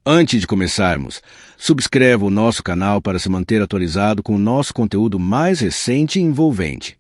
Antes de começarmos, subscreva o nosso canal para se manter atualizado com o nosso conteúdo mais recente e envolvente.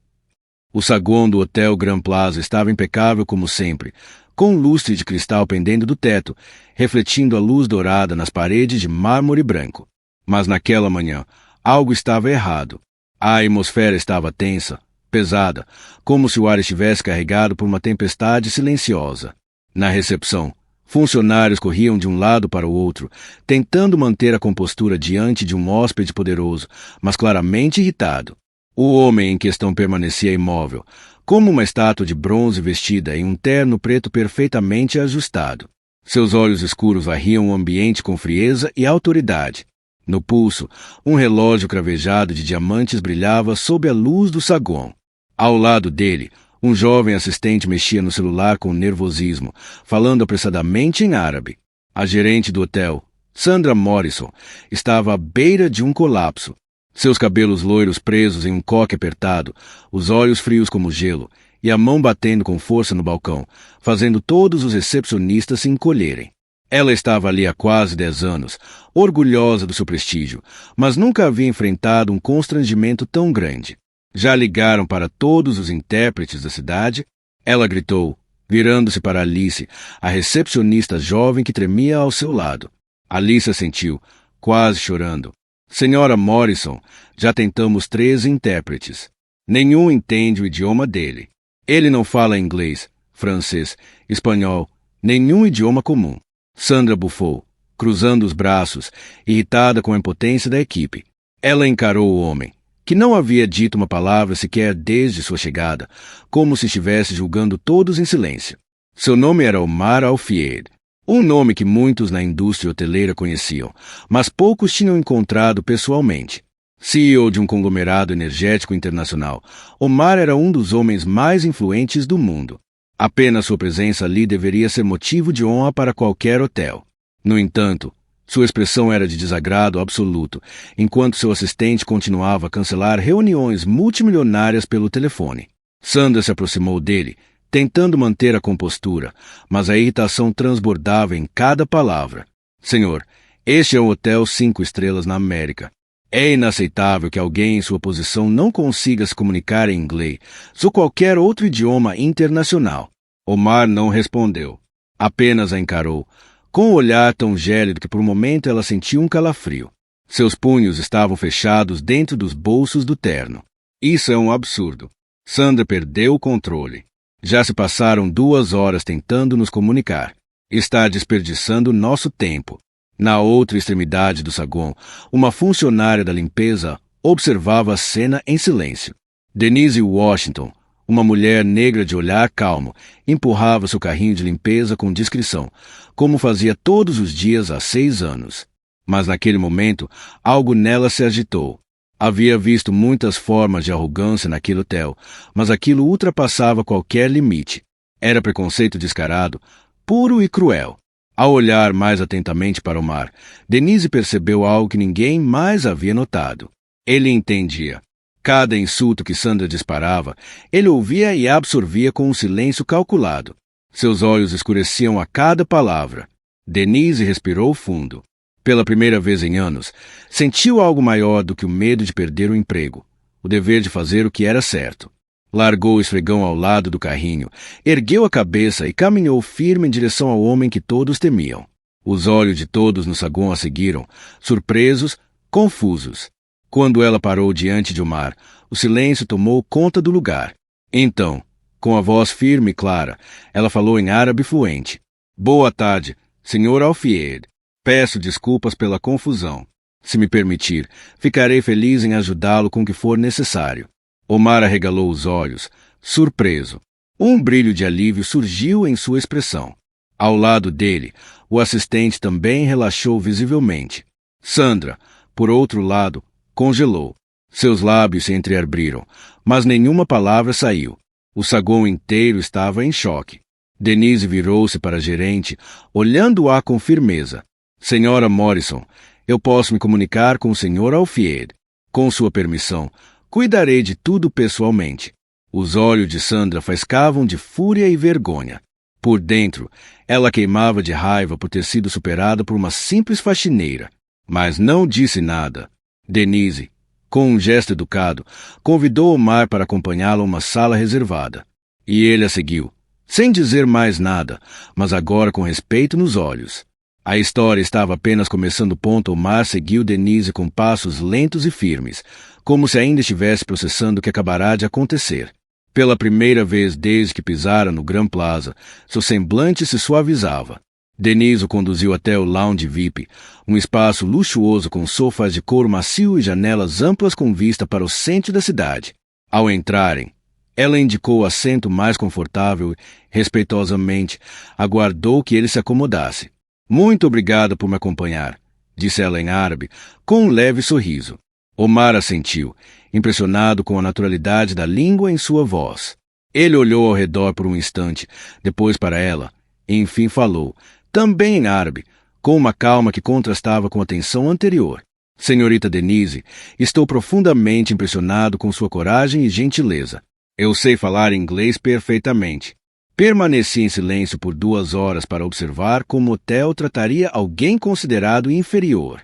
O saguão do Hotel Grand Plaza estava impecável como sempre, com um lustre de cristal pendendo do teto, refletindo a luz dourada nas paredes de mármore branco. Mas naquela manhã, algo estava errado. A atmosfera estava tensa, pesada, como se o ar estivesse carregado por uma tempestade silenciosa. Na recepção, funcionários corriam de um lado para o outro, tentando manter a compostura diante de um hóspede poderoso, mas claramente irritado. O homem em questão permanecia imóvel, como uma estátua de bronze vestida em um terno preto perfeitamente ajustado. Seus olhos escuros varriam o ambiente com frieza e autoridade. No pulso, um relógio cravejado de diamantes brilhava sob a luz do saguão. Ao lado dele, um jovem assistente mexia no celular com nervosismo, falando apressadamente em árabe. A gerente do hotel, Sandra Morrison, estava à beira de um colapso. Seus cabelos loiros presos em um coque apertado, os olhos frios como gelo e a mão batendo com força no balcão, fazendo todos os recepcionistas se encolherem. Ela estava ali há quase 10 anos, orgulhosa do seu prestígio, mas nunca havia enfrentado um constrangimento tão grande. Já ligaram para todos os intérpretes da cidade? Ela gritou, virando-se para Alice, a recepcionista jovem que tremia ao seu lado. Alice assentiu, quase chorando. Senhora Morrison, já tentamos 3 intérpretes. Nenhum entende o idioma dele. Ele não fala inglês, francês, espanhol, nenhum idioma comum. Sandra bufou, cruzando os braços, irritada com a impotência da equipe. Ela encarou o homem, que não havia dito uma palavra sequer desde sua chegada, como se estivesse julgando todos em silêncio. Seu nome era Omar Al-Fayed, um nome que muitos na indústria hoteleira conheciam, mas poucos tinham encontrado pessoalmente. CEO de um conglomerado energético internacional, Omar era um dos homens mais influentes do mundo. Apenas sua presença ali deveria ser motivo de honra para qualquer hotel. No entanto, sua expressão era de desagrado absoluto, enquanto seu assistente continuava a cancelar reuniões multimilionárias pelo telefone. Sandra se aproximou dele, tentando manter a compostura, mas a irritação transbordava em cada palavra. Senhor, este é um hotel 5 estrelas na América. É inaceitável que alguém em sua posição não consiga se comunicar em inglês ou qualquer outro idioma internacional. Omar não respondeu. Apenas a encarou, com um olhar tão gélido que por um momento ela sentiu um calafrio. Seus punhos estavam fechados dentro dos bolsos do terno. Isso é um absurdo. Sandra perdeu o controle. Já se passaram 2 horas tentando nos comunicar. Está desperdiçando nosso tempo. Na outra extremidade do saguão, uma funcionária da limpeza observava a cena em silêncio. Denise Washington, uma mulher negra de olhar calmo, empurrava seu carrinho de limpeza com discrição, como fazia todos os dias há 6 anos. Mas naquele momento, algo nela se agitou. Havia visto muitas formas de arrogância naquele hotel, mas aquilo ultrapassava qualquer limite. Era preconceito descarado, puro e cruel. Ao olhar mais atentamente para Omar, Denise percebeu algo que ninguém mais havia notado. Ele entendia. Cada insulto que Sandra disparava, ele ouvia e absorvia com um silêncio calculado. Seus olhos escureciam a cada palavra. Denise respirou fundo. Pela primeira vez em anos, sentiu algo maior do que o medo de perder o emprego, o dever de fazer o que era certo. Largou o esfregão ao lado do carrinho, ergueu a cabeça e caminhou firme em direção ao homem que todos temiam. Os olhos de todos no saguão a seguiram, surpresos, confusos. Quando ela parou diante de Omar, o silêncio tomou conta do lugar. Então, com a voz firme e clara, ela falou em árabe fluente. Boa tarde, Sr. Al-Fayed. Peço desculpas pela confusão. Se me permitir, ficarei feliz em ajudá-lo com o que for necessário. Omar arregalou os olhos, surpreso. Um brilho de alívio surgiu em sua expressão. Ao lado dele, o assistente também relaxou visivelmente. Sandra, por outro lado, congelou. Seus lábios se entreabriram, mas nenhuma palavra saiu. O saguão inteiro estava em choque. Denise virou-se para a gerente, olhando-a com firmeza. Senhora Morrison, eu posso me comunicar com o Sr. Al-Fayed. Com sua permissão, cuidarei de tudo pessoalmente. Os olhos de Sandra faiscavam de fúria e vergonha. Por dentro, ela queimava de raiva por ter sido superada por uma simples faxineira, mas não disse nada. Denise, com um gesto educado, convidou Omar para acompanhá-la a uma sala reservada. E ele a seguiu, sem dizer mais nada, mas agora com respeito nos olhos. A história estava apenas começando. Omar seguiu Denise com passos lentos e firmes, como se ainda estivesse processando o que acabará de acontecer. Pela primeira vez desde que pisara no Grand Plaza, seu semblante se suavizava. Denise o conduziu até o lounge VIP, um espaço luxuoso com sofás de couro macio e janelas amplas com vista para o centro da cidade. Ao entrarem, ela indicou o assento mais confortável e, respeitosamente, aguardou que ele se acomodasse. Muito obrigada por me acompanhar, disse ela em árabe, com um leve sorriso. Omar assentiu, impressionado com a naturalidade da língua em sua voz. Ele olhou ao redor por um instante, depois para ela, e enfim falou, também em árabe, com uma calma que contrastava com a tensão anterior. Senhorita Denise, estou profundamente impressionado com sua coragem e gentileza. Eu sei falar inglês perfeitamente. Permaneci em silêncio por 2 horas para observar como o hotel trataria alguém considerado inferior.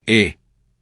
E,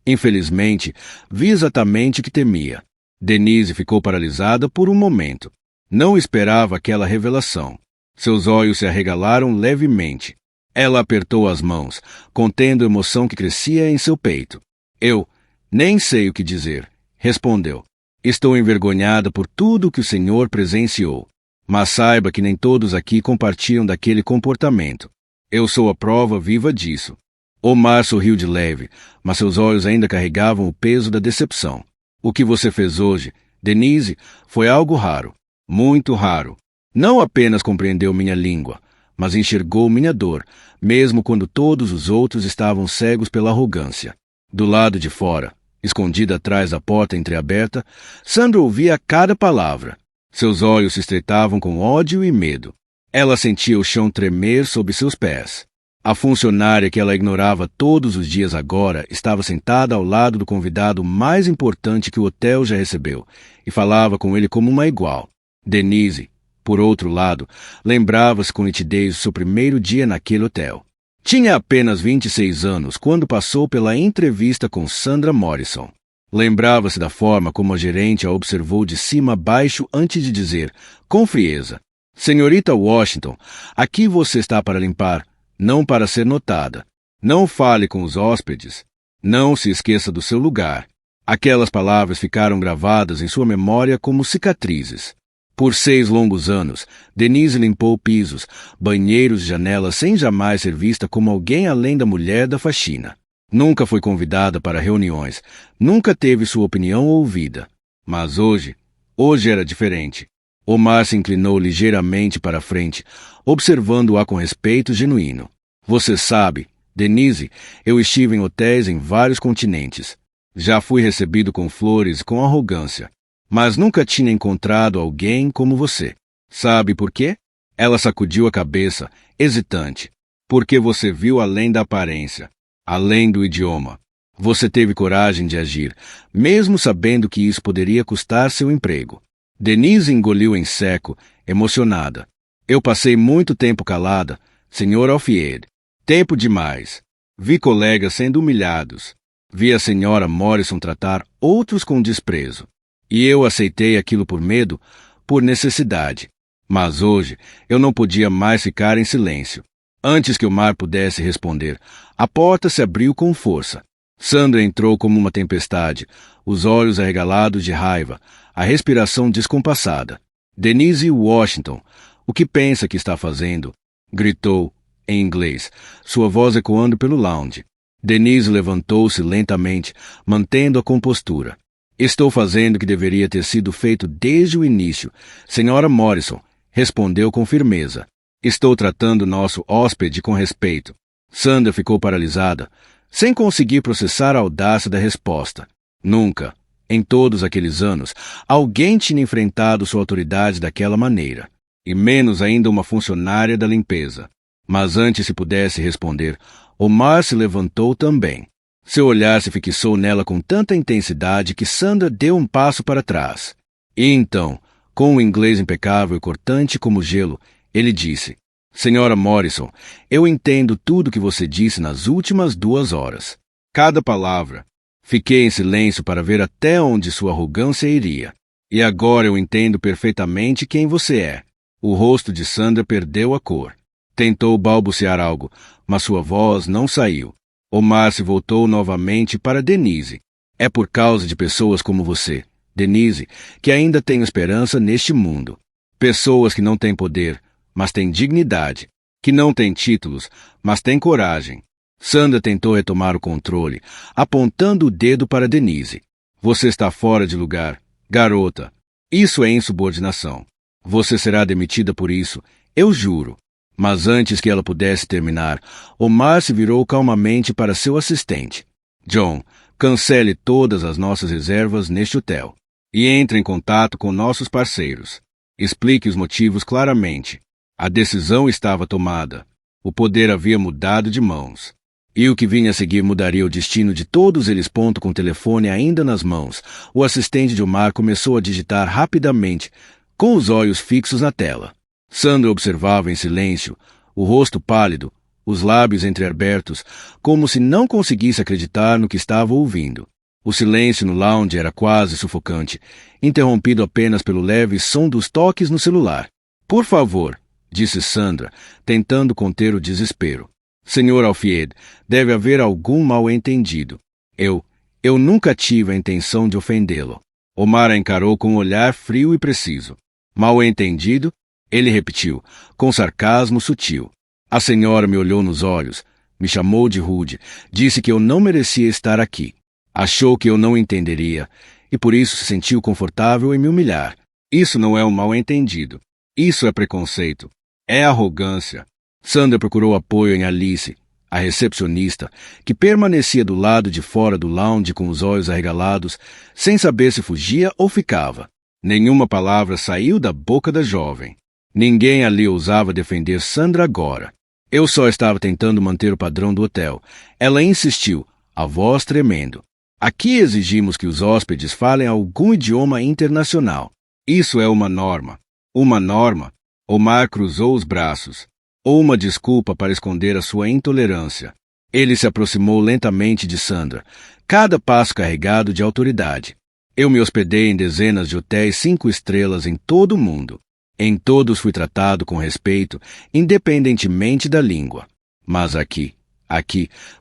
infelizmente, vi exatamente o que temia. Denise ficou paralisada por um momento. Não esperava aquela revelação. Seus olhos se arregalaram levemente. Ela apertou as mãos, contendo a emoção que crescia em seu peito. Eu nem sei o que dizer, respondeu. Estou envergonhada por tudo o que o senhor presenciou. Mas saiba que nem todos aqui compartilham daquele comportamento. Eu sou a prova viva disso. Omar sorriu de leve, mas seus olhos ainda carregavam o peso da decepção. O que você fez hoje, Denise, foi algo raro. Muito raro. Não apenas compreendeu minha língua, mas enxergou minha dor, mesmo quando todos os outros estavam cegos pela arrogância. Do lado de fora, escondida atrás da porta entreaberta, Sandra ouvia cada palavra. Seus olhos se estreitavam com ódio e medo. Ela sentia o chão tremer sob seus pés. A funcionária que ela ignorava todos os dias agora estava sentada ao lado do convidado mais importante que o hotel já recebeu e falava com ele como uma igual. Denise, por outro lado, lembrava-se com nitidez do seu primeiro dia naquele hotel. Tinha apenas 26 anos quando passou pela entrevista com Sandra Morrison. Lembrava-se da forma como a gerente a observou de cima a baixo antes de dizer, com frieza, Senhorita Washington, aqui você está para limpar, não para ser notada. Não fale com os hóspedes. Não se esqueça do seu lugar. Aquelas palavras ficaram gravadas em sua memória como cicatrizes. Por 6 longos anos, Denise limpou pisos, banheiros e janelas sem jamais ser vista como alguém além da mulher da faxina. Nunca foi convidada para reuniões, nunca teve sua opinião ouvida. Mas hoje era diferente. Omar se inclinou ligeiramente para a frente, observando-a com respeito genuíno. Você sabe, Denise, eu estive em hotéis em vários continentes. Já fui recebido com flores e com arrogância. Mas nunca tinha encontrado alguém como você. Sabe por quê? Ela sacudiu a cabeça, hesitante. Porque você viu além da aparência, além do idioma. Você teve coragem de agir, mesmo sabendo que isso poderia custar seu emprego. Denise engoliu em seco, emocionada. Eu passei muito tempo calada, Sr. Alfieri. Tempo demais. Vi colegas sendo humilhados. Vi a Sra. Morrison tratar outros com desprezo. E eu aceitei aquilo por medo, por necessidade. Mas hoje eu não podia mais ficar em silêncio. Antes que Omar pudesse responder, a porta se abriu com força. Sandra entrou como uma tempestade, os olhos arregalados de raiva, a respiração descompassada. Denise Washington, o que pensa que está fazendo? Gritou, em inglês, sua voz ecoando pelo lounge. Denise levantou-se lentamente, mantendo a compostura. Estou fazendo o que deveria ter sido feito desde o início, Sra. Morrison, respondeu com firmeza. Estou tratando nosso hóspede com respeito. Sandra ficou paralisada, sem conseguir processar a audácia da resposta. Nunca, em todos aqueles anos, alguém tinha enfrentado sua autoridade daquela maneira, e menos ainda uma funcionária da limpeza. Mas antes se pudesse responder, Omar se levantou também. Seu olhar se fixou nela com tanta intensidade que Sandra deu um passo para trás. E então, com um inglês impecável e cortante como gelo, Ele disse: Senhora Morrison, eu entendo tudo o que você disse nas últimas 2 horas. Cada palavra. Fiquei em silêncio para ver até onde sua arrogância iria. E agora eu entendo perfeitamente quem você é. O rosto de Sandra perdeu a cor. Tentou balbuciar algo, mas sua voz não saiu. Omar se voltou novamente para Denise. É por causa de pessoas como você, Denise, que ainda tenho esperança neste mundo. Pessoas que não têm poder, mas têm dignidade. Que não têm títulos, mas têm coragem. Sandra tentou retomar o controle, apontando o dedo para Denise. Você está fora de lugar, garota. Isso é insubordinação. Você será demitida por isso, eu juro. Mas antes que ela pudesse terminar, Omar se virou calmamente para seu assistente. John, cancele todas as nossas reservas neste hotel. E entre em contato com nossos parceiros. Explique os motivos claramente. A decisão estava tomada. O poder havia mudado de mãos. E o que vinha a seguir mudaria o destino de todos eles. Com o telefone ainda nas mãos, o assistente de Omar começou a digitar rapidamente, com os olhos fixos na tela. Sandra observava em silêncio, o rosto pálido, os lábios entreabertos, como se não conseguisse acreditar no que estava ouvindo. O silêncio no lounge era quase sufocante, interrompido apenas pelo leve som dos toques no celular. Por favor, disse Sandra, tentando conter o desespero. Senhor Alfied, deve haver algum mal-entendido. Eu nunca tive a intenção de ofendê-lo. Omar a encarou com um olhar frio e preciso. Mal-entendido? Ele repetiu, com sarcasmo sutil. A senhora me olhou nos olhos, me chamou de rude, disse que eu não merecia estar aqui. Achou que eu não entenderia, e por isso se sentiu confortável em me humilhar. Isso não é um mal-entendido. Isso é preconceito. É arrogância. Sandra procurou apoio em Alice, a recepcionista, que permanecia do lado de fora do lounge com os olhos arregalados, sem saber se fugia ou ficava. Nenhuma palavra saiu da boca da jovem. Ninguém ali ousava defender Sandra agora. Eu só estava tentando manter o padrão do hotel. Ela insistiu, a voz tremendo. Aqui exigimos que os hóspedes falem algum idioma internacional. Isso é uma norma. Uma norma? Omar cruzou os braços. Ou uma desculpa para esconder a sua intolerância. Ele se aproximou lentamente de Sandra, cada passo carregado de autoridade. Eu me hospedei em dezenas de hotéis 5 estrelas em todo o mundo. Em todos fui tratado com respeito, independentemente da língua. Mas aqui,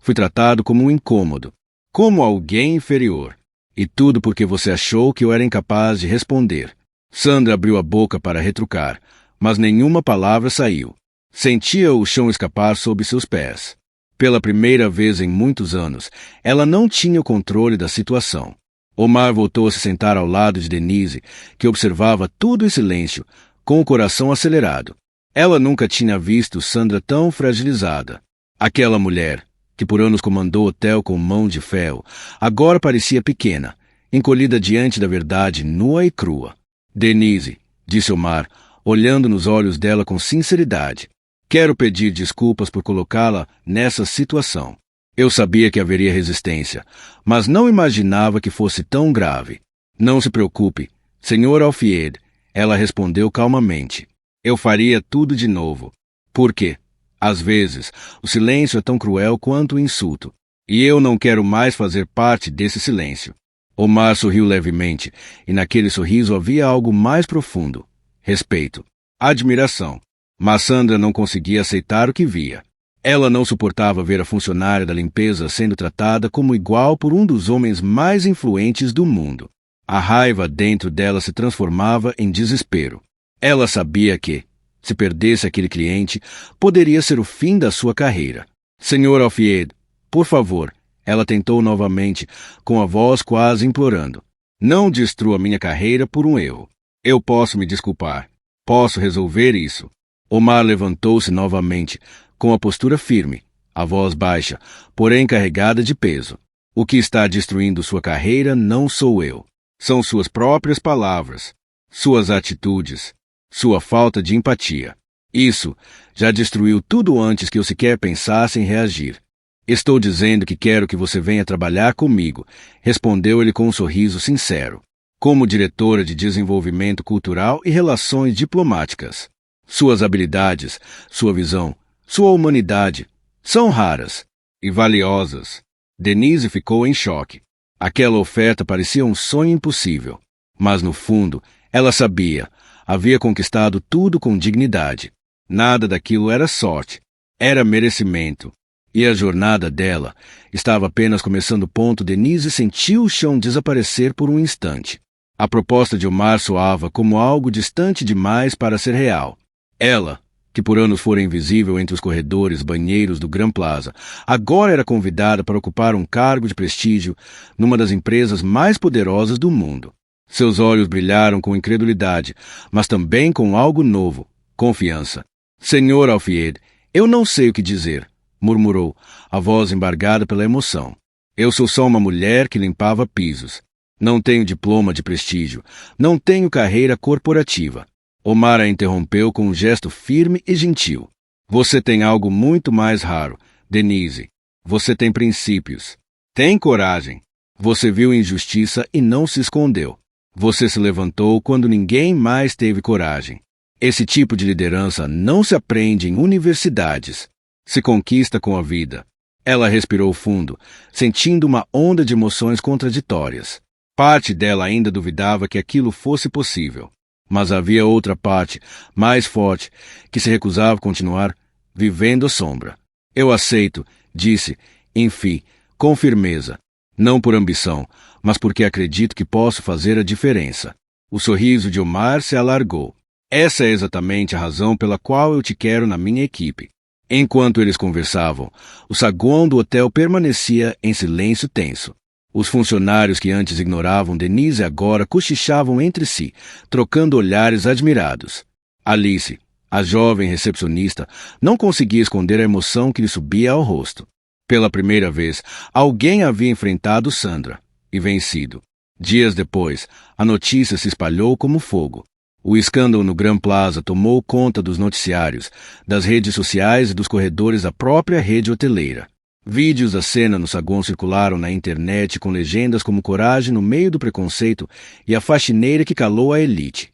fui tratado como um incômodo, como alguém inferior. E tudo porque você achou que eu era incapaz de responder. Sandra abriu a boca para retrucar, mas nenhuma palavra saiu. Sentia o chão escapar sob seus pés. Pela primeira vez em muitos anos, ela não tinha o controle da situação. Omar voltou a se sentar ao lado de Denise, que observava tudo em silêncio, com o coração acelerado. Ela nunca tinha visto Sandra tão fragilizada. Aquela mulher, que por anos comandou o hotel com mão de ferro, agora parecia pequena, encolhida diante da verdade nua e crua. Denise, disse Omar, olhando nos olhos dela com sinceridade. Quero pedir desculpas por colocá-la nessa situação. Eu sabia que haveria resistência, mas não imaginava que fosse tão grave. Não se preocupe, Sr. Alfied, ela respondeu calmamente. Eu faria tudo de novo. Por quê? Às vezes, o silêncio é tão cruel quanto o insulto. E eu não quero mais fazer parte desse silêncio. Omar sorriu levemente, e naquele sorriso havia algo mais profundo. Respeito. Admiração. Mas Sandra não conseguia aceitar o que via. Ela não suportava ver a funcionária da limpeza sendo tratada como igual por um dos homens mais influentes do mundo. A raiva dentro dela se transformava em desespero. Ela sabia que, se perdesse aquele cliente, poderia ser o fim da sua carreira. Sr. Alfied, por favor, ela tentou novamente, com a voz quase implorando. Não destrua minha carreira por um erro. Eu posso me desculpar. Posso resolver isso. Omar levantou-se novamente, com a postura firme, a voz baixa, porém carregada de peso. O que está destruindo sua carreira não sou eu. São suas próprias palavras, suas atitudes, sua falta de empatia. Isso já destruiu tudo antes que eu sequer pensasse em reagir. Estou dizendo que quero que você venha trabalhar comigo, respondeu ele com um sorriso sincero, como diretora de desenvolvimento cultural e relações diplomáticas. Suas habilidades, sua visão, sua humanidade são raras e valiosas. Denise ficou em choque. Aquela oferta parecia um sonho impossível. Mas no fundo, ela sabia, havia conquistado tudo com dignidade. Nada daquilo era sorte, era merecimento. E a jornada dela estava apenas começando. Denise sentiu o chão desaparecer por um instante. A proposta de Omar soava como algo distante demais para ser real. Ela, que por anos fora invisível entre os corredores, banheiros do Grand Plaza, agora era convidada para ocupar um cargo de prestígio numa das empresas mais poderosas do mundo. Seus olhos brilharam com incredulidade, mas também com algo novo, confiança. Senhor Alfied, eu não sei o que dizer, murmurou, a voz embargada pela emoção. Eu sou só uma mulher que limpava pisos. Não tenho diploma de prestígio, não tenho carreira corporativa. Omar a interrompeu com um gesto firme e gentil. Você tem algo muito mais raro, Denise. Você tem princípios. Tem coragem. Você viu injustiça e não se escondeu. Você se levantou quando ninguém mais teve coragem. Esse tipo de liderança não se aprende em universidades. Se conquista com a vida. Ela respirou fundo, sentindo uma onda de emoções contraditórias. Parte dela ainda duvidava que aquilo fosse possível. Mas havia outra parte, mais forte, que se recusava a continuar vivendo a sombra. Eu aceito, disse, enfim, com firmeza. Não por ambição, mas porque acredito que posso fazer a diferença. O sorriso de Omar se alargou. Essa é exatamente a razão pela qual eu te quero na minha equipe. Enquanto eles conversavam, o saguão do hotel permanecia em silêncio tenso. Os funcionários que antes ignoravam Denise agora cochichavam entre si, trocando olhares admirados. Alice, a jovem recepcionista, não conseguia esconder a emoção que lhe subia ao rosto. Pela primeira vez, alguém havia enfrentado Sandra e vencido. Dias depois, a notícia se espalhou como fogo. O escândalo no Grand Plaza tomou conta dos noticiários, das redes sociais e dos corredores da própria rede hoteleira. Vídeos da cena no saguão circularam na internet com legendas como coragem no meio do preconceito e a faxineira que calou a elite.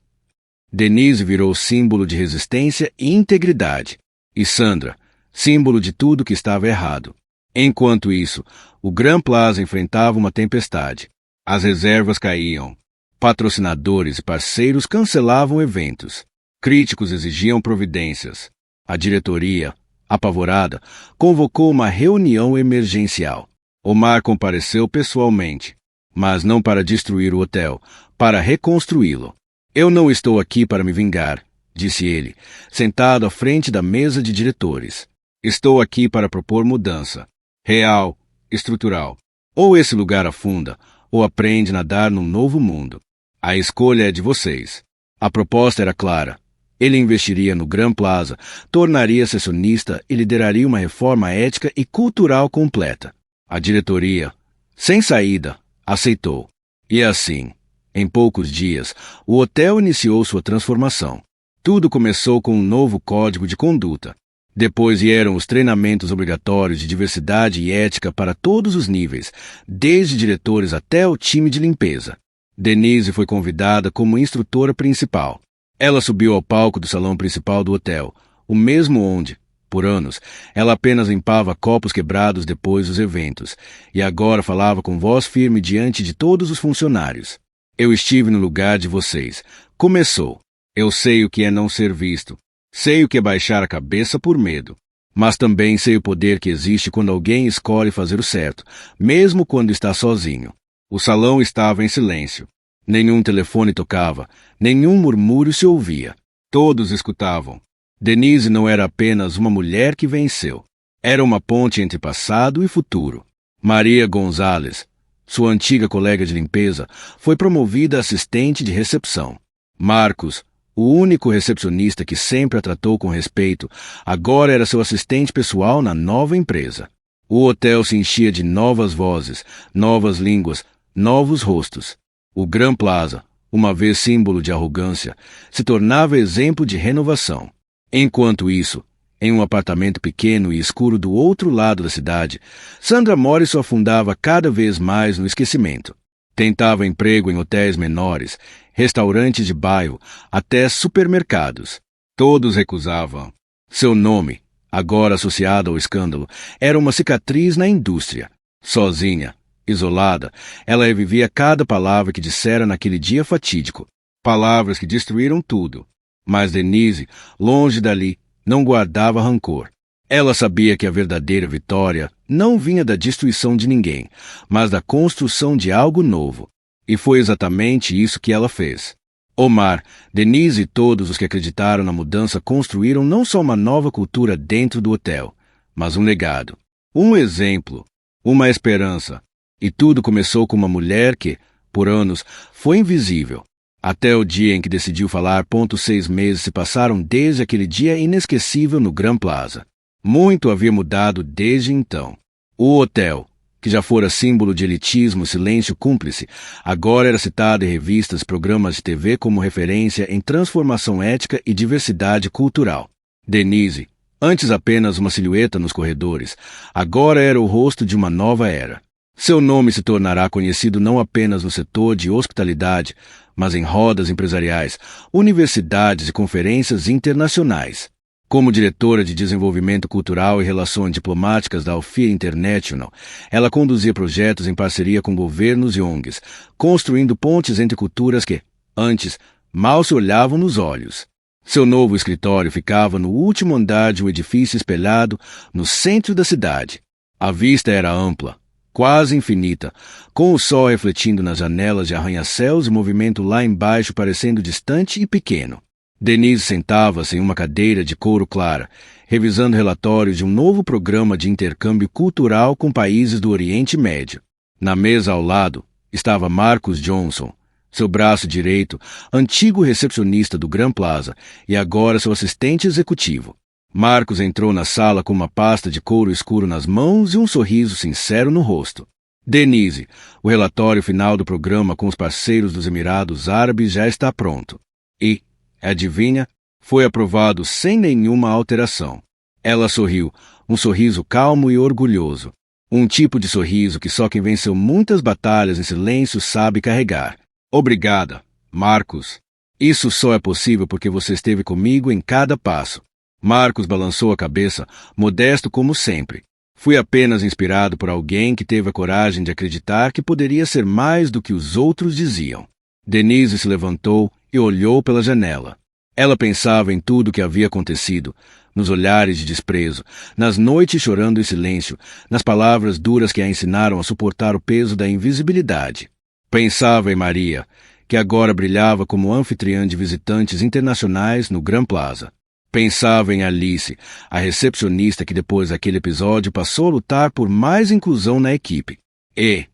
Denise virou símbolo de resistência e integridade, e Sandra, símbolo de tudo que estava errado. Enquanto isso, o Grand Plaza enfrentava uma tempestade. As reservas caíam. Patrocinadores e parceiros cancelavam eventos. Críticos exigiam providências. A diretoria, apavorada, convocou uma reunião emergencial. Omar compareceu pessoalmente, mas não para destruir o hotel, para reconstruí-lo. Eu não estou aqui para me vingar, disse ele, sentado à frente da mesa de diretores. Estou aqui para propor mudança, real, estrutural. Ou esse lugar afunda, ou aprende a nadar num novo mundo. A escolha é de vocês. A proposta era clara. Ele investiria no Grand Plaza, tornaria-se acionista e lideraria uma reforma ética e cultural completa. A diretoria, sem saída, aceitou. E assim, em poucos dias, o hotel iniciou sua transformação. Tudo começou com um novo código de conduta. Depois vieram os treinamentos obrigatórios de diversidade e ética para todos os níveis, desde diretores até o time de limpeza. Denise foi convidada como instrutora principal. Ela subiu ao palco do salão principal do hotel, o mesmo onde, por anos, ela apenas limpava copos quebrados depois dos eventos, e agora falava com voz firme diante de todos os funcionários. Eu estive no lugar de vocês. Começou. Eu sei o que é não ser visto. Sei o que é baixar a cabeça por medo. Mas também sei o poder que existe quando alguém escolhe fazer o certo, mesmo quando está sozinho. O salão estava em silêncio. Nenhum telefone tocava, nenhum murmúrio se ouvia. Todos escutavam. Denise não era apenas uma mulher que venceu. Era uma ponte entre passado e futuro. Maria Gonzalez, sua antiga colega de limpeza, foi promovida a assistente de recepção. Marcos, o único recepcionista que sempre a tratou com respeito, agora era seu assistente pessoal na nova empresa. O hotel se enchia de novas vozes, novas línguas, novos rostos. O Grand Plaza, uma vez símbolo de arrogância, se tornava exemplo de renovação. Enquanto isso, em um apartamento pequeno e escuro do outro lado da cidade, Sandra Morrison afundava cada vez mais no esquecimento. Tentava emprego em hotéis menores, restaurantes de bairro, até supermercados. Todos recusavam. Seu nome, agora associado ao escândalo, era uma cicatriz na indústria. Sozinha, isolada, ela revivia cada palavra que dissera naquele dia fatídico. Palavras que destruíram tudo. Mas Denise, longe dali, não guardava rancor. Ela sabia que a verdadeira vitória não vinha da destruição de ninguém, mas da construção de algo novo. E foi exatamente isso que ela fez. Omar, Denise e todos os que acreditaram na mudança construíram não só uma nova cultura dentro do hotel, mas um legado, um exemplo, uma esperança. E tudo começou com uma mulher que, por anos, foi invisível. Até o dia em que decidiu falar. 6 meses se passaram desde aquele dia inesquecível no Grand Plaza. Muito havia mudado desde então. O hotel, que já fora símbolo de elitismo e silêncio cúmplice, agora era citado em revistas e programas de TV como referência em transformação ética e diversidade cultural. Denise, antes apenas uma silhueta nos corredores, agora era o rosto de uma nova era. Seu nome se tornará conhecido não apenas no setor de hospitalidade, mas em rodas empresariais, universidades e conferências internacionais. Como diretora de Desenvolvimento Cultural e Relações Diplomáticas da Alfia International, ela conduzia projetos em parceria com governos e ONGs, construindo pontes entre culturas que, antes, mal se olhavam nos olhos. Seu novo escritório ficava no último andar de um edifício espelhado no centro da cidade. A vista era ampla, quase infinita, com o sol refletindo nas janelas de arranha-céus e o movimento lá embaixo parecendo distante e pequeno. Denise sentava-se em uma cadeira de couro clara, revisando relatórios de um novo programa de intercâmbio cultural com países do Oriente Médio. Na mesa ao lado estava Marcus Johnson, seu braço direito, antigo recepcionista do Grand Plaza e agora seu assistente executivo. Marcus entrou na sala com uma pasta de couro escuro nas mãos e um sorriso sincero no rosto. Denise, o relatório final do programa com os parceiros dos Emirados Árabes já está pronto. E, adivinha, foi aprovado sem nenhuma alteração. Ela sorriu, um sorriso calmo e orgulhoso. Um tipo de sorriso que só quem venceu muitas batalhas em silêncio sabe carregar. Obrigada, Marcus. Isso só é possível porque você esteve comigo em cada passo. Marcus balançou a cabeça, modesto como sempre. Fui apenas inspirado por alguém que teve a coragem de acreditar que poderia ser mais do que os outros diziam. Denise se levantou e olhou pela janela. Ela pensava em tudo o que havia acontecido, nos olhares de desprezo, nas noites chorando em silêncio, nas palavras duras que a ensinaram a suportar o peso da invisibilidade. Pensava em Maria, que agora brilhava como anfitriã de visitantes internacionais no Grand Plaza. Pensava em Alice, a recepcionista que depois daquele episódio passou a lutar por mais inclusão na equipe. E,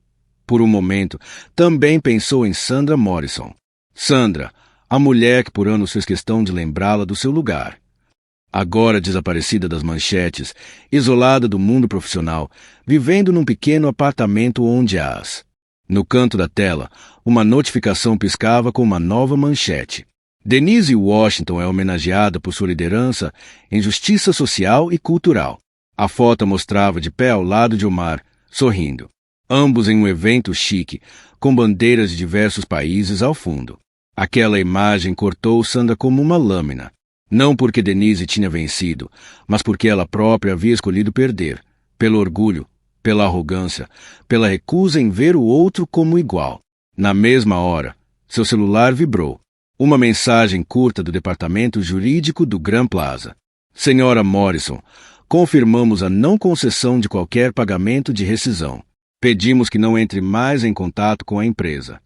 por um momento, também pensou em Sandra Morrison. Sandra, a mulher que por anos fez questão de lembrá-la do seu lugar. Agora desaparecida das manchetes, isolada do mundo profissional, vivendo num pequeno apartamento onde no canto da tela, uma notificação piscava com uma nova manchete. Denise Washington é homenageada por sua liderança em justiça social e cultural. A foto mostrava de pé ao lado de Omar, sorrindo. Ambos em um evento chique, com bandeiras de diversos países ao fundo. Aquela imagem cortou Sandra como uma lâmina. Não porque Denise tinha vencido, mas porque ela própria havia escolhido perder, pelo orgulho, pela arrogância, pela recusa em ver o outro como igual. Na mesma hora, seu celular vibrou. Uma mensagem curta do departamento jurídico do Grand Plaza. Senhora Morrison, confirmamos a não concessão de qualquer pagamento de rescisão. Pedimos que não entre mais em contato com a empresa.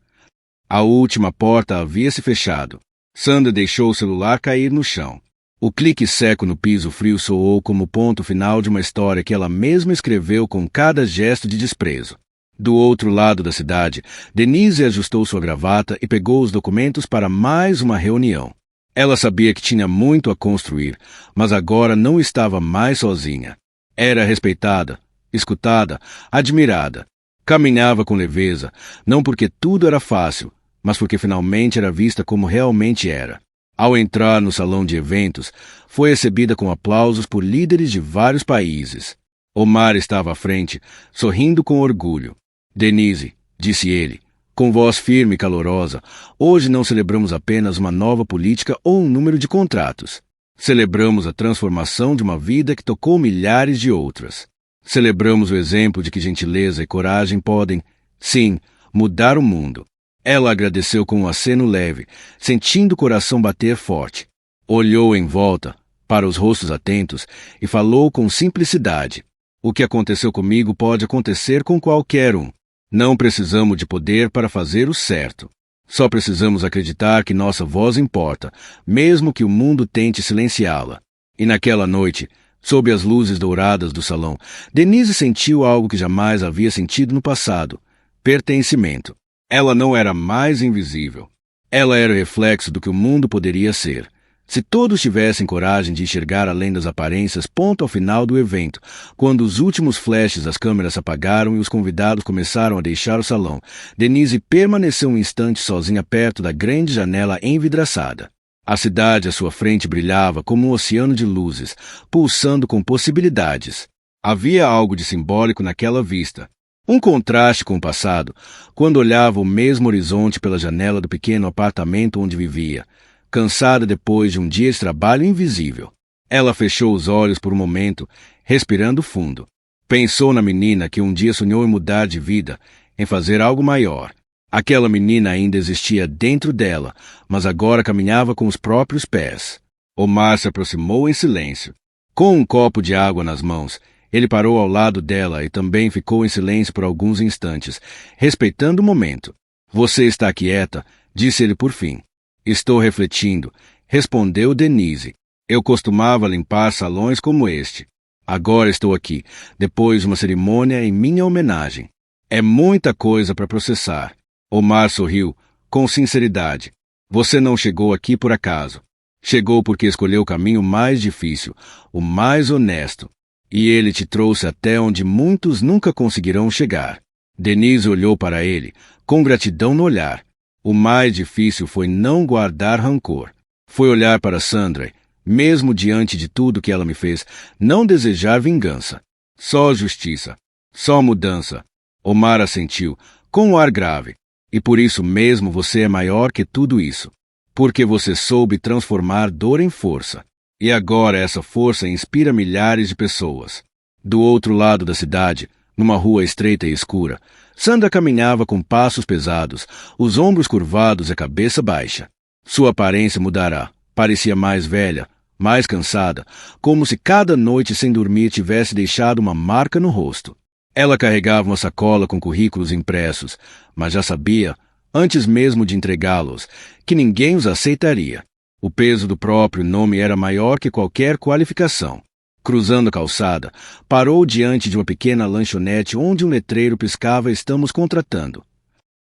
A última porta havia se fechado. Sandra deixou o celular cair no chão. O clique seco no piso frio soou como o ponto final de uma história que ela mesma escreveu com cada gesto de desprezo. Do outro lado da cidade, Denise ajustou sua gravata e pegou os documentos para mais uma reunião. Ela sabia que tinha muito a construir, mas agora não estava mais sozinha. Era respeitada, escutada, admirada. Caminhava com leveza, não porque tudo era fácil, mas porque finalmente era vista como realmente era. Ao entrar no salão de eventos, foi recebida com aplausos por líderes de vários países. Omar estava à frente, sorrindo com orgulho. Denise, disse ele, com voz firme e calorosa, hoje não celebramos apenas uma nova política ou um número de contratos. Celebramos a transformação de uma vida que tocou milhares de outras. Celebramos o exemplo de que gentileza e coragem podem, sim, mudar o mundo. Ela agradeceu com um aceno leve, sentindo o coração bater forte. Olhou em volta, para os rostos atentos, e falou com simplicidade. O que aconteceu comigo pode acontecer com qualquer um. Não precisamos de poder para fazer o certo. Só precisamos acreditar que nossa voz importa, mesmo que o mundo tente silenciá-la. E naquela noite, sob as luzes douradas do salão, Denise sentiu algo que jamais havia sentido no passado: pertencimento. Ela não era mais invisível. Ela era o reflexo do que o mundo poderia ser. Se todos tivessem coragem de enxergar além das aparências, ponto ao final do evento, quando os últimos flashes das câmeras se apagaram e os convidados começaram a deixar o salão, Denise permaneceu um instante sozinha perto da grande janela envidraçada. A cidade à sua frente brilhava como um oceano de luzes, pulsando com possibilidades. Havia algo de simbólico naquela vista. Um contraste com o passado, quando olhava o mesmo horizonte pela janela do pequeno apartamento onde vivia. Cansada depois de um dia de trabalho invisível. Ela fechou os olhos por um momento, respirando fundo. Pensou na menina que um dia sonhou em mudar de vida, em fazer algo maior. Aquela menina ainda existia dentro dela, mas agora caminhava com os próprios pés. Omar se aproximou em silêncio. Com um copo de água nas mãos, ele parou ao lado dela e também ficou em silêncio por alguns instantes, respeitando o momento. Você está quieta, disse ele por fim. Estou refletindo, respondeu Denise. Eu costumava limpar salões como este. Agora estou aqui, depois de uma cerimônia em minha homenagem. É muita coisa para processar. Omar sorriu, com sinceridade. Você não chegou aqui por acaso. Chegou porque escolheu o caminho mais difícil, o mais honesto. E ele te trouxe até onde muitos nunca conseguirão chegar. Denise olhou para ele, com gratidão no olhar. O mais difícil foi não guardar rancor. Foi olhar para Sandra, mesmo diante de tudo que ela me fez, não desejar vingança. Só justiça. Só mudança. Omar assentiu, com um ar grave. E por isso mesmo você é maior que tudo isso. Porque você soube transformar dor em força. E agora essa força inspira milhares de pessoas. Do outro lado da cidade, numa rua estreita e escura, Sandra caminhava com passos pesados, os ombros curvados e a cabeça baixa. Sua aparência mudara. Parecia mais velha, mais cansada, como se cada noite sem dormir tivesse deixado uma marca no rosto. Ela carregava uma sacola com currículos impressos, mas já sabia, antes mesmo de entregá-los, que ninguém os aceitaria. O peso do próprio nome era maior que qualquer qualificação. Cruzando a calçada, parou diante de uma pequena lanchonete onde um letreiro piscava "Estamos contratando".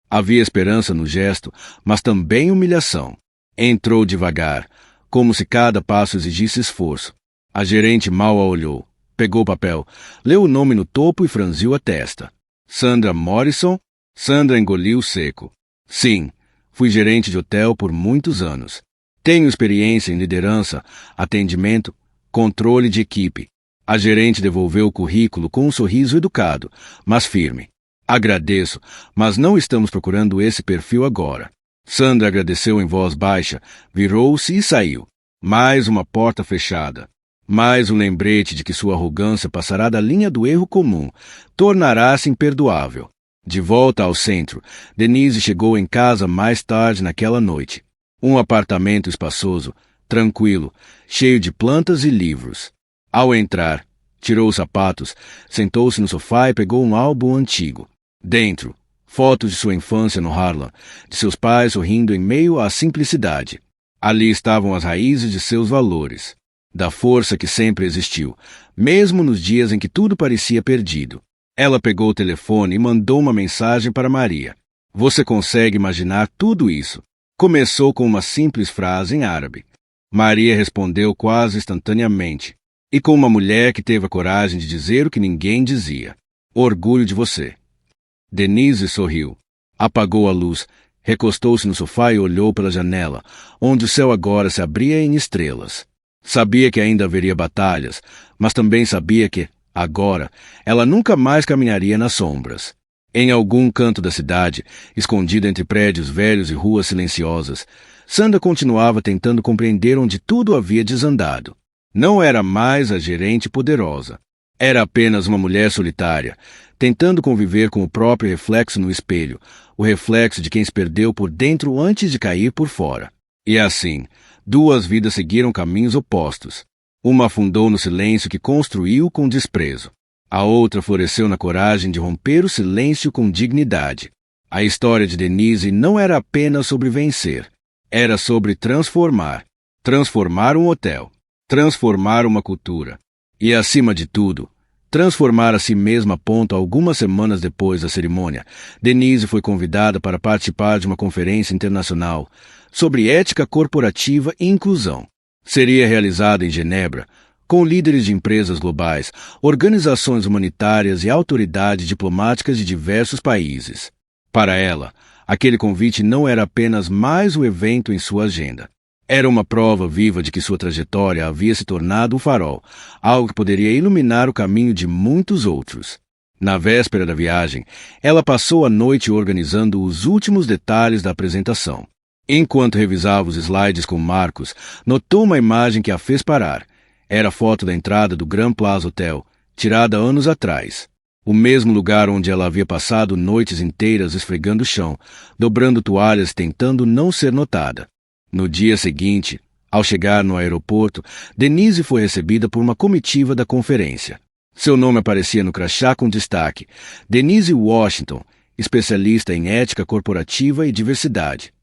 Havia esperança no gesto, mas também humilhação. Entrou devagar, como se cada passo exigisse esforço. A gerente mal a olhou, pegou o papel, leu o nome no topo e franziu a testa. Sandra Morrison? Sandra engoliu seco. Sim, fui gerente de hotel por muitos anos. Tenho experiência em liderança, atendimento, controle de equipe. A gerente devolveu o currículo com um sorriso educado, mas firme. Agradeço, mas não estamos procurando esse perfil agora. Sandra agradeceu em voz baixa, virou-se e saiu. Mais uma porta fechada. Mais um lembrete de que sua arrogância passará da linha do erro comum, tornará-se imperdoável. De volta ao centro, Denise chegou em casa mais tarde naquela noite. Um apartamento espaçoso, tranquilo, cheio de plantas e livros. Ao entrar, tirou os sapatos, sentou-se no sofá e pegou um álbum antigo. Dentro, fotos de sua infância no Harlem, de seus pais sorrindo em meio à simplicidade. Ali estavam as raízes de seus valores, da força que sempre existiu, mesmo nos dias em que tudo parecia perdido. Ela pegou o telefone e mandou uma mensagem para Maria. Você consegue imaginar tudo isso? Começou com uma simples frase em árabe. Maria respondeu quase instantaneamente, e com uma mulher que teve a coragem de dizer o que ninguém dizia. Orgulho de você. Denise sorriu. Apagou a luz, recostou-se no sofá e olhou pela janela, onde o céu agora se abria em estrelas. Sabia que ainda haveria batalhas, mas também sabia que, agora, ela nunca mais caminharia nas sombras. Em algum canto da cidade, escondida entre prédios velhos e ruas silenciosas, Sandra continuava tentando compreender onde tudo havia desandado. Não era mais a gerente poderosa. Era apenas uma mulher solitária, tentando conviver com o próprio reflexo no espelho, o reflexo de quem se perdeu por dentro antes de cair por fora. E assim, duas vidas seguiram caminhos opostos. Uma afundou no silêncio que construiu com desprezo. A outra floresceu na coragem de romper o silêncio com dignidade. A história de Denise não era apenas sobre vencer. Era sobre transformar. Transformar um hotel. Transformar uma cultura. E, acima de tudo, transformar a si mesma. Algumas semanas depois da cerimônia, Denise foi convidada para participar de uma conferência internacional sobre ética corporativa e inclusão. Seria realizada em Genebra, com líderes de empresas globais, organizações humanitárias e autoridades diplomáticas de diversos países. Para ela, aquele convite não era apenas mais um evento em sua agenda. Era uma prova viva de que sua trajetória havia se tornado um farol, algo que poderia iluminar o caminho de muitos outros. Na véspera da viagem, ela passou a noite organizando os últimos detalhes da apresentação. Enquanto revisava os slides com Marcos, notou uma imagem que a fez parar. Era a foto da entrada do Grand Plaza Hotel, tirada anos atrás. O mesmo lugar onde ela havia passado noites inteiras esfregando o chão, dobrando toalhas tentando não ser notada. No dia seguinte, ao chegar no aeroporto, Denise foi recebida por uma comitiva da conferência. Seu nome aparecia no crachá com destaque: Denise Washington, especialista em ética corporativa e diversidade.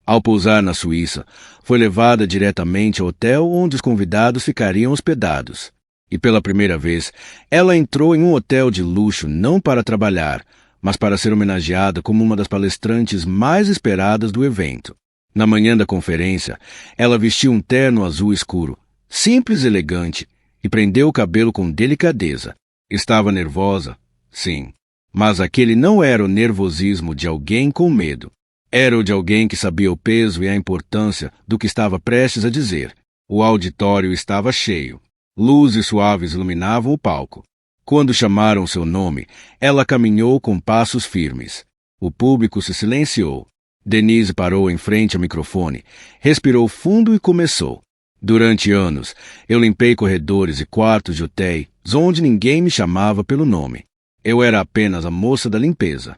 Ao pousar na Suíça, foi levada diretamente ao hotel onde os convidados ficariam hospedados. E pela primeira vez, ela entrou em um hotel de luxo não para trabalhar, mas para ser homenageada como uma das palestrantes mais esperadas do evento. Na manhã da conferência, ela vestiu um terno azul escuro, simples e elegante, e prendeu o cabelo com delicadeza. Estava nervosa, sim, mas aquele não era o nervosismo de alguém com medo. Era o de alguém que sabia o peso e a importância do que estava prestes a dizer. O auditório estava cheio. Luzes suaves iluminavam o palco. Quando chamaram seu nome, ela caminhou com passos firmes. O público se silenciou. Denise parou em frente ao microfone, respirou fundo e começou. Durante anos, eu limpei corredores e quartos de hotéis onde ninguém me chamava pelo nome. Eu era apenas a moça da limpeza.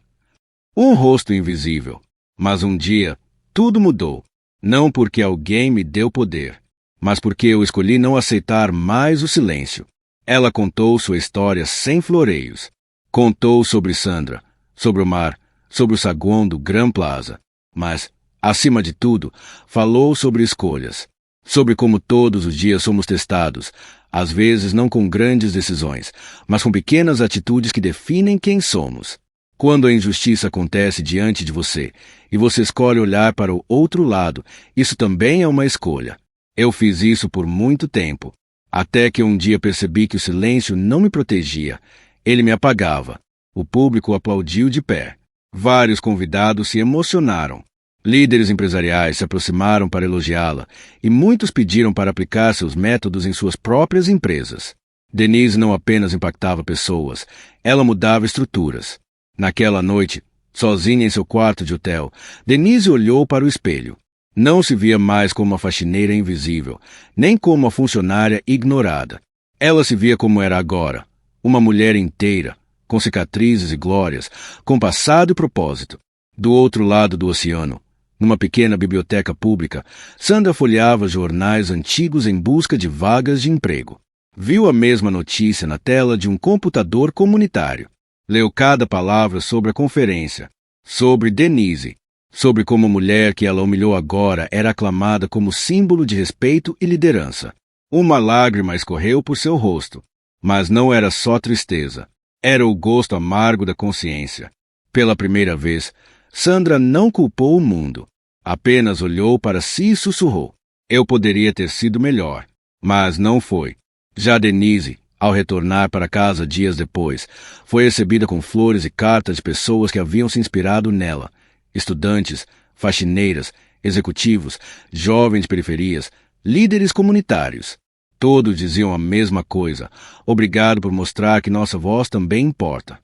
Um rosto invisível. Mas um dia, tudo mudou. Não porque alguém me deu poder, mas porque eu escolhi não aceitar mais o silêncio. Ela contou sua história sem floreios. Contou sobre Sandra, sobre o mar, sobre o saguão do Grand Plaza. Mas, acima de tudo, falou sobre escolhas. Sobre como todos os dias somos testados, às vezes não com grandes decisões, mas com pequenas atitudes que definem quem somos. Quando a injustiça acontece diante de você, e você escolhe olhar para o outro lado, isso também é uma escolha. Eu fiz isso por muito tempo, até que um dia percebi que o silêncio não me protegia, ele me apagava. O público aplaudiu de pé. Vários convidados se emocionaram. Líderes empresariais se aproximaram para elogiá-la, e muitos pediram para aplicar seus métodos em suas próprias empresas. Denise não apenas impactava pessoas, ela mudava estruturas. Naquela noite, sozinha em seu quarto de hotel, Denise olhou para o espelho. Não se via mais como uma faxineira invisível, nem como uma funcionária ignorada. Ela se via como era agora, uma mulher inteira, com cicatrizes e glórias, com passado e propósito. Do outro lado do oceano, numa pequena biblioteca pública, Sandra folheava jornais antigos em busca de vagas de emprego. Viu a mesma notícia na tela de um computador comunitário. Leu cada palavra sobre a conferência, sobre Denise, sobre como a mulher que ela humilhou agora era aclamada como símbolo de respeito e liderança. Uma lágrima escorreu por seu rosto, mas não era só tristeza. Era o gosto amargo da consciência. Pela primeira vez, Sandra não culpou o mundo. Apenas olhou para si e sussurrou: eu poderia ter sido melhor. Mas não foi. Já Denise, ao retornar para casa dias depois, foi recebida com flores e cartas de pessoas que haviam se inspirado nela. Estudantes, faxineiras, executivos, jovens de periferias, líderes comunitários. Todos diziam a mesma coisa: obrigado por mostrar que nossa voz também importa.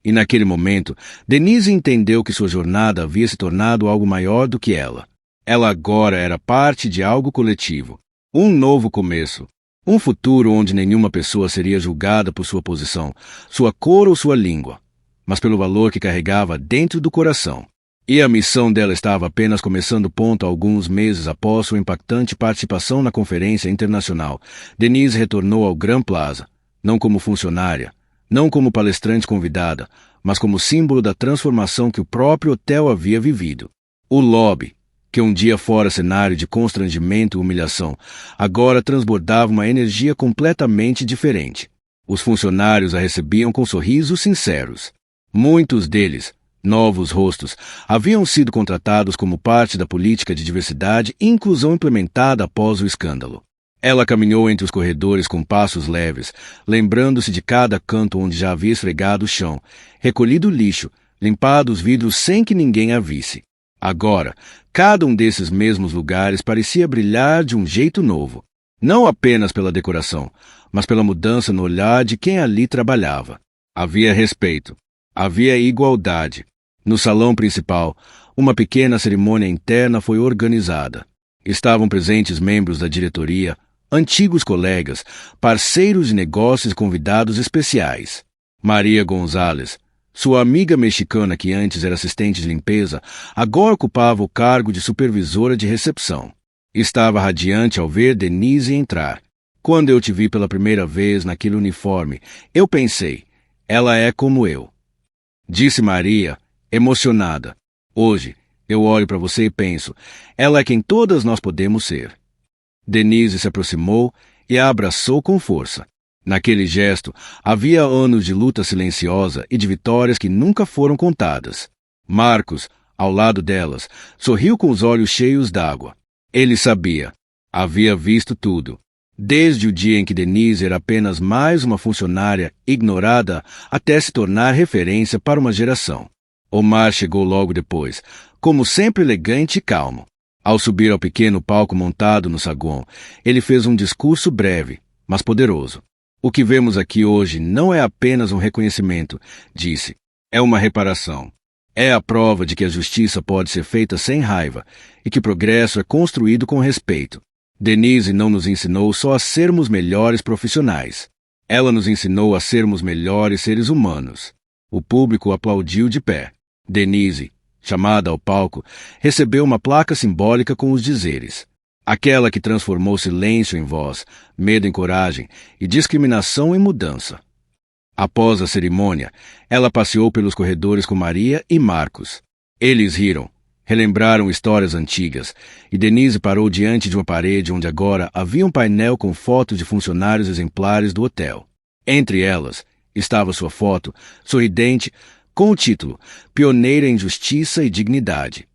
E naquele momento, Denise entendeu que sua jornada havia se tornado algo maior do que ela. Ela agora era parte de algo coletivo. Um novo começo. Um futuro onde nenhuma pessoa seria julgada por sua posição, sua cor ou sua língua, mas pelo valor que carregava dentro do coração. E a missão dela estava apenas começando ponto alguns meses após sua impactante participação na Conferência Internacional. Denise retornou ao Grand Plaza, não como funcionária, não como palestrante convidada, mas como símbolo da transformação que o próprio hotel havia vivido. O lobby, que um dia fora cenário de constrangimento e humilhação, agora transbordava uma energia completamente diferente. Os funcionários a recebiam com sorrisos sinceros. Muitos deles, novos rostos, haviam sido contratados como parte da política de diversidade e inclusão implementada após o escândalo. Ela caminhou entre os corredores com passos leves, lembrando-se de cada canto onde já havia esfregado o chão, recolhido o lixo, limpado os vidros sem que ninguém a visse. Agora, cada um desses mesmos lugares parecia brilhar de um jeito novo, não apenas pela decoração, mas pela mudança no olhar de quem ali trabalhava. Havia respeito, havia igualdade. No salão principal, uma pequena cerimônia interna foi organizada. Estavam presentes membros da diretoria, antigos colegas, parceiros de negócios e convidados especiais. Maria Gonzalez, sua amiga mexicana que antes era assistente de limpeza, agora ocupava o cargo de supervisora de recepção. Estava radiante ao ver Denise entrar. Quando eu te vi pela primeira vez naquele uniforme, eu pensei, ela é como eu. Disse Maria, emocionada. Hoje, eu olho para você e penso, ela é quem todas nós podemos ser. Denise se aproximou e a abraçou com força. Naquele gesto, havia anos de luta silenciosa e de vitórias que nunca foram contadas. Marcos, ao lado delas, sorriu com os olhos cheios d'água. Ele sabia. Havia visto tudo. Desde o dia em que Denise era apenas mais uma funcionária ignorada até se tornar referência para uma geração. Omar chegou logo depois, como sempre elegante e calmo. Ao subir ao pequeno palco montado no saguão, ele fez um discurso breve, mas poderoso. O que vemos aqui hoje não é apenas um reconhecimento, disse. É uma reparação. É a prova de que a justiça pode ser feita sem raiva e que progresso é construído com respeito. Denise não nos ensinou só a sermos melhores profissionais. Ela nos ensinou a sermos melhores seres humanos. O público aplaudiu de pé. Denise, chamada ao palco, recebeu uma placa simbólica com os dizeres: aquela que transformou silêncio em voz, medo em coragem e discriminação em mudança. Após a cerimônia, ela passeou pelos corredores com Maria e Marcos. Eles riram, relembraram histórias antigas, e Denise parou diante de uma parede onde agora havia um painel com fotos de funcionários exemplares do hotel. Entre elas, estava sua foto, sorridente, com o título Pioneira em Justiça e Dignidade.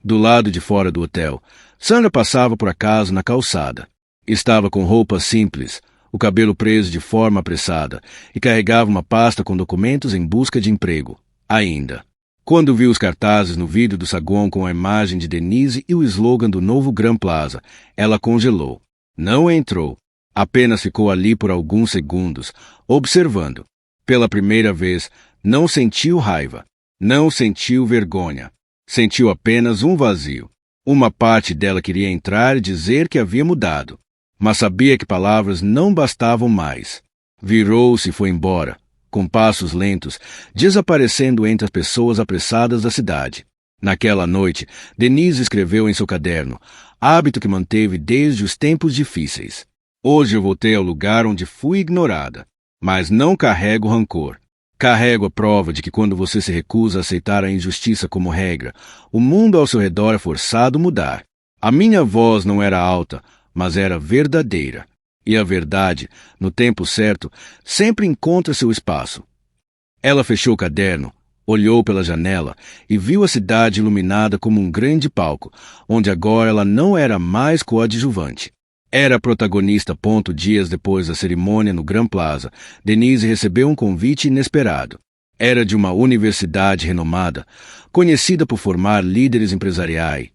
Do lado de fora do hotel, Sandra passava por acaso na calçada. Estava com roupas simples, o cabelo preso de forma apressada, e carregava uma pasta com documentos em busca de emprego. Ainda. Quando viu os cartazes no vidro do saguão com a imagem de Denise e o slogan do novo Grand Plaza, ela congelou. Não entrou. Apenas ficou ali por alguns segundos, observando. Pela primeira vez, não sentiu raiva. Não sentiu vergonha. Sentiu apenas um vazio. Uma parte dela queria entrar e dizer que havia mudado, mas sabia que palavras não bastavam mais. Virou-se e foi embora, com passos lentos, desaparecendo entre as pessoas apressadas da cidade. Naquela noite, Denise escreveu em seu caderno, hábito que manteve desde os tempos difíceis. Hoje eu voltei ao lugar onde fui ignorada, mas não carrego rancor. Carrego a prova de que quando você se recusa a aceitar a injustiça como regra, o mundo ao seu redor é forçado a mudar. A minha voz não era alta, mas era verdadeira. E a verdade, no tempo certo, sempre encontra seu espaço. Ela fechou o caderno, olhou pela janela e viu a cidade iluminada como um grande palco, onde agora ela não era mais coadjuvante. Era protagonista. Dias depois da cerimônia no Grand Plaza, Denise recebeu um convite inesperado. Era de uma universidade renomada, conhecida por formar líderes empresariais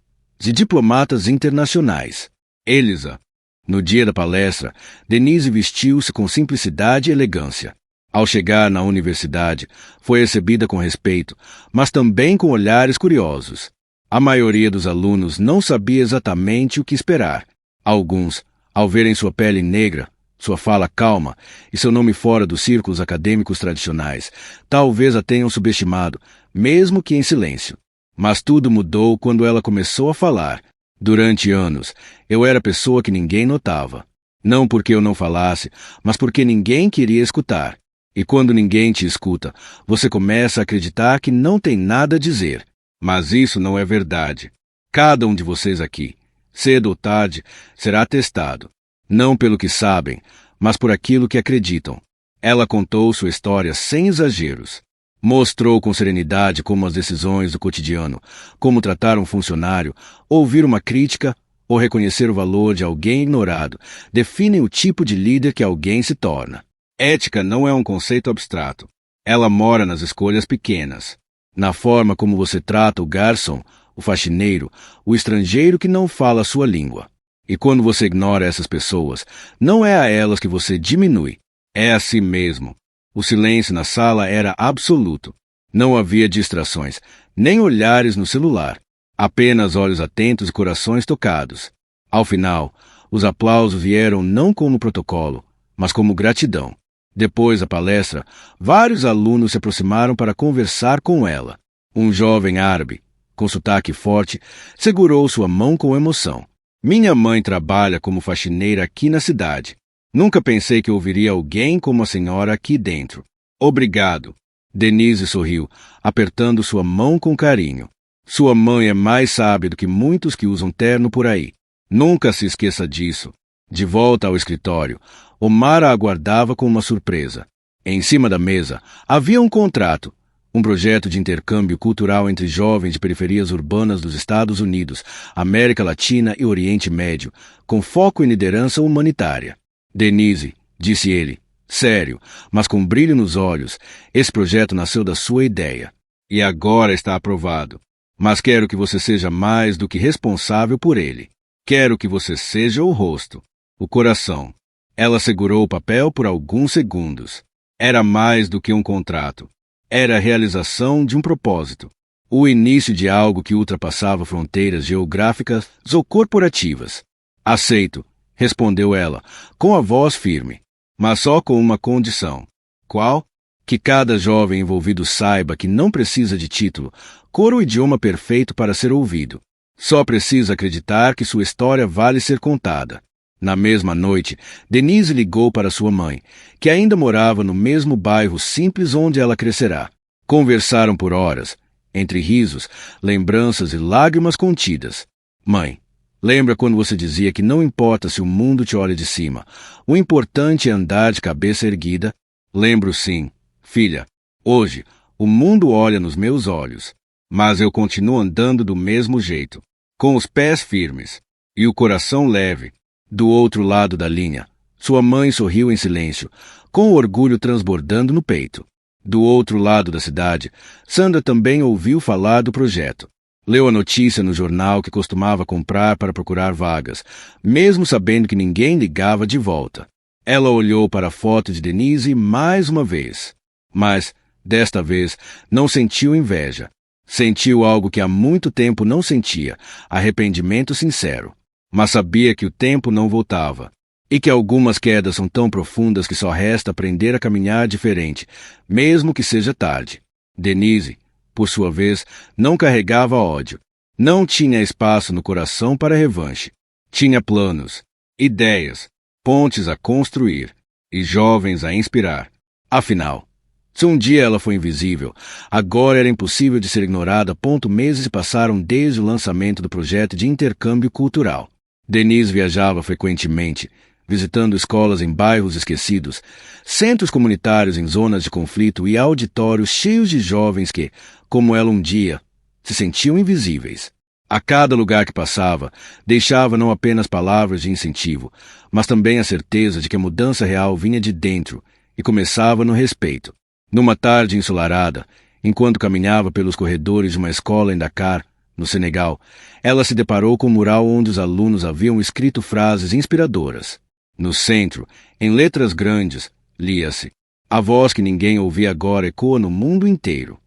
e diplomatas internacionais. Elisa. No dia da palestra, Denise vestiu-se com simplicidade e elegância. Ao chegar na universidade, foi recebida com respeito, mas também com olhares curiosos. A maioria dos alunos não sabia exatamente o que esperar. Alguns, ao verem sua pele negra, sua fala calma e seu nome fora dos círculos acadêmicos tradicionais, talvez a tenham subestimado, mesmo que em silêncio. Mas tudo mudou quando ela começou a falar. Durante anos, eu era a pessoa que ninguém notava. Não porque eu não falasse, mas porque ninguém queria escutar. E quando ninguém te escuta, você começa a acreditar que não tem nada a dizer. Mas isso não é verdade. Cada um de vocês aqui, cedo ou tarde, será testado. Não pelo que sabem, mas por aquilo que acreditam. Ela contou sua história sem exageros. Mostrou com serenidade como as decisões do cotidiano, como tratar um funcionário, ouvir uma crítica ou reconhecer o valor de alguém ignorado, definem o tipo de líder que alguém se torna. Ética não é um conceito abstrato. Ela mora nas escolhas pequenas. Na forma como você trata o garçom, o faxineiro, o estrangeiro que não fala a sua língua. E quando você ignora essas pessoas, não é a elas que você diminui, é a si mesmo. O silêncio na sala era absoluto. Não havia distrações, nem olhares no celular. Apenas olhos atentos e corações tocados. Ao final, os aplausos vieram não como protocolo, mas como gratidão. Depois da palestra, vários alunos se aproximaram para conversar com ela. Um jovem árabe, com sotaque forte, segurou sua mão com emoção. Minha mãe trabalha como faxineira aqui na cidade. Nunca pensei que ouviria alguém como a senhora aqui dentro. Obrigado. Denise sorriu, apertando sua mão com carinho. Sua mãe é mais sábia do que muitos que usam terno por aí. Nunca se esqueça disso. De volta ao escritório, Omar a aguardava com uma surpresa. Em cima da mesa havia um contrato, um projeto de intercâmbio cultural entre jovens de periferias urbanas dos Estados Unidos, América Latina e Oriente Médio, com foco em liderança humanitária. Denise, disse ele, sério, mas com brilho nos olhos, esse projeto nasceu da sua ideia. E agora está aprovado. Mas quero que você seja mais do que responsável por ele. Quero que você seja o rosto, o coração. Ela segurou o papel por alguns segundos. Era mais do que um contrato. Era a realização de um propósito. O início de algo que ultrapassava fronteiras geográficas ou corporativas. Aceito, respondeu ela, com a voz firme, mas só com uma condição. Qual? Que cada jovem envolvido saiba que não precisa de título, cor ou idioma perfeito para ser ouvido. Só precisa acreditar que sua história vale ser contada. Na mesma noite, Denise ligou para sua mãe, que ainda morava no mesmo bairro simples onde ela crescerá. Conversaram por horas, entre risos, lembranças e lágrimas contidas. Mãe, lembra quando você dizia que não importa se o mundo te olha de cima, o importante é andar de cabeça erguida? Lembro sim, filha. Hoje, o mundo olha nos meus olhos, mas eu continuo andando do mesmo jeito, com os pés firmes e o coração leve. Do outro lado da linha, sua mãe sorriu em silêncio, com o orgulho transbordando no peito. Do outro lado da cidade, Sandra também ouviu falar do projeto. Leu a notícia no jornal que costumava comprar para procurar vagas, mesmo sabendo que ninguém ligava de volta. Ela olhou para a foto de Denise mais uma vez. Mas, desta vez, não sentiu inveja. Sentiu algo que há muito tempo não sentia, arrependimento sincero. Mas sabia que o tempo não voltava, e que algumas quedas são tão profundas que só resta aprender a caminhar diferente, mesmo que seja tarde. Denise, por sua vez, não carregava ódio. Não tinha espaço no coração para revanche. Tinha planos, ideias, pontes a construir e jovens a inspirar. Afinal, se um dia ela foi invisível, agora era impossível de ser ignorada. Meses se passaram desde o lançamento do projeto de intercâmbio cultural. Denise viajava frequentemente, visitando escolas em bairros esquecidos, centros comunitários em zonas de conflito e auditórios cheios de jovens que, como ela um dia, se sentiam invisíveis. A cada lugar que passava, deixava não apenas palavras de incentivo, mas também a certeza de que a mudança real vinha de dentro e começava no respeito. Numa tarde ensolarada, enquanto caminhava pelos corredores de uma escola em Dakar, no Senegal, ela se deparou com um mural onde os alunos haviam escrito frases inspiradoras. No centro, em letras grandes, lia-se: a voz que ninguém ouvia agora ecoa no mundo inteiro.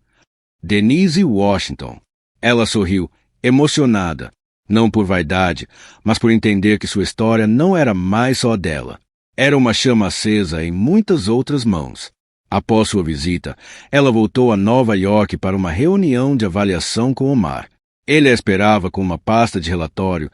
Denise Washington. Ela sorriu emocionada, não por vaidade, mas por entender que sua história não era mais só dela. Era uma chama acesa em muitas outras mãos. Após sua visita, ela voltou a Nova York para uma reunião de avaliação com Omar. Ele a esperava com uma pasta de relatório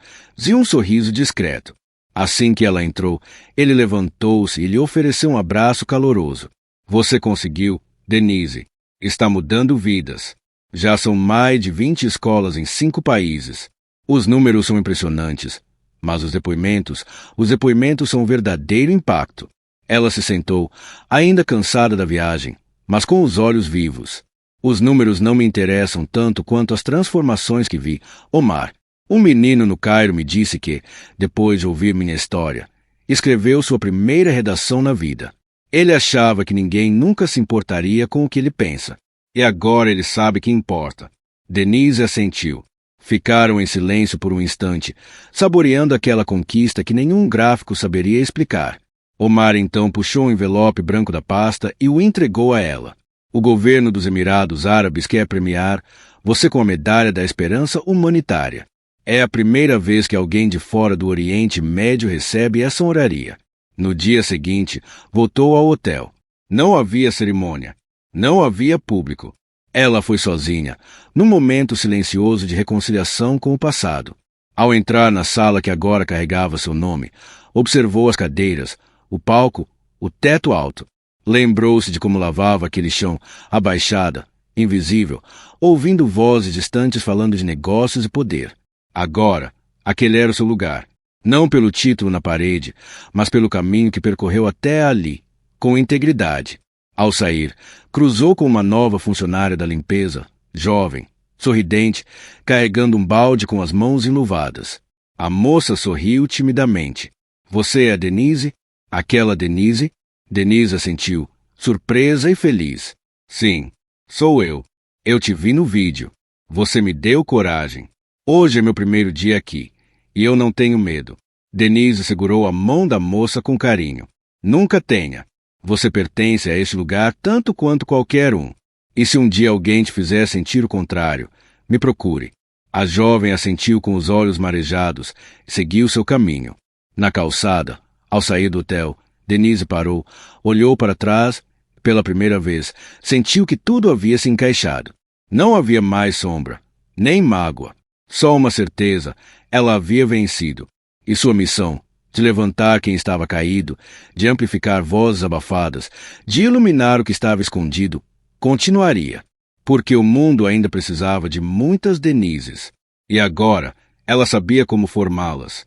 e um sorriso discreto. Assim que ela entrou, ele levantou-se e lhe ofereceu um abraço caloroso. Você conseguiu, Denise. Está mudando vidas. Já são mais de 20 escolas em 5 países. Os números são impressionantes, mas os depoimentos são um verdadeiro impacto. Ela se sentou, ainda cansada da viagem, mas com os olhos vivos. Os números não me interessam tanto quanto as transformações que vi. Omar, um menino no Cairo, me disse que, depois de ouvir minha história, escreveu sua primeira redação na vida. Ele achava que ninguém nunca se importaria com o que ele pensa. E agora ele sabe que importa. Denise assentiu. Ficaram em silêncio por um instante, saboreando aquela conquista que nenhum gráfico saberia explicar. Omar então puxou o envelope branco da pasta e o entregou a ela. O governo dos Emirados Árabes quer premiar você com a Medalha da Esperança Humanitária. É a primeira vez que alguém de fora do Oriente Médio recebe essa honraria. No dia seguinte, voltou ao hotel. Não havia cerimônia. Não havia público. Ela foi sozinha, num momento silencioso de reconciliação com o passado. Ao entrar na sala que agora carregava seu nome, observou as cadeiras, o palco, o teto alto. Lembrou-se de como lavava aquele chão, abaixada, invisível, ouvindo vozes distantes falando de negócios e poder. Agora, aquele era o seu lugar. Não pelo título na parede, mas pelo caminho que percorreu até ali, com integridade. Ao sair, cruzou com uma nova funcionária da limpeza, jovem, sorridente, carregando um balde com as mãos enluvadas. A moça sorriu timidamente. Você é a Denise? Aquela Denise? Denise assentiu, surpresa e feliz. Sim, sou eu. Eu te vi no vídeo. Você me deu coragem. Hoje é meu primeiro dia aqui, e eu não tenho medo. Denise segurou a mão da moça com carinho. Nunca tenha. Você pertence a este lugar tanto quanto qualquer um. E se um dia alguém te fizer sentir o contrário, me procure. A jovem assentiu com os olhos marejados e seguiu seu caminho. Na calçada, ao sair do hotel, Denise parou, olhou para trás e, pela primeira vez, sentiu que tudo havia se encaixado. Não havia mais sombra, nem mágoa. Só uma certeza, ela havia vencido. E sua missão, de levantar quem estava caído, de amplificar vozes abafadas, de iluminar o que estava escondido, continuaria. Porque o mundo ainda precisava de muitas Denises. E agora, ela sabia como formá-las.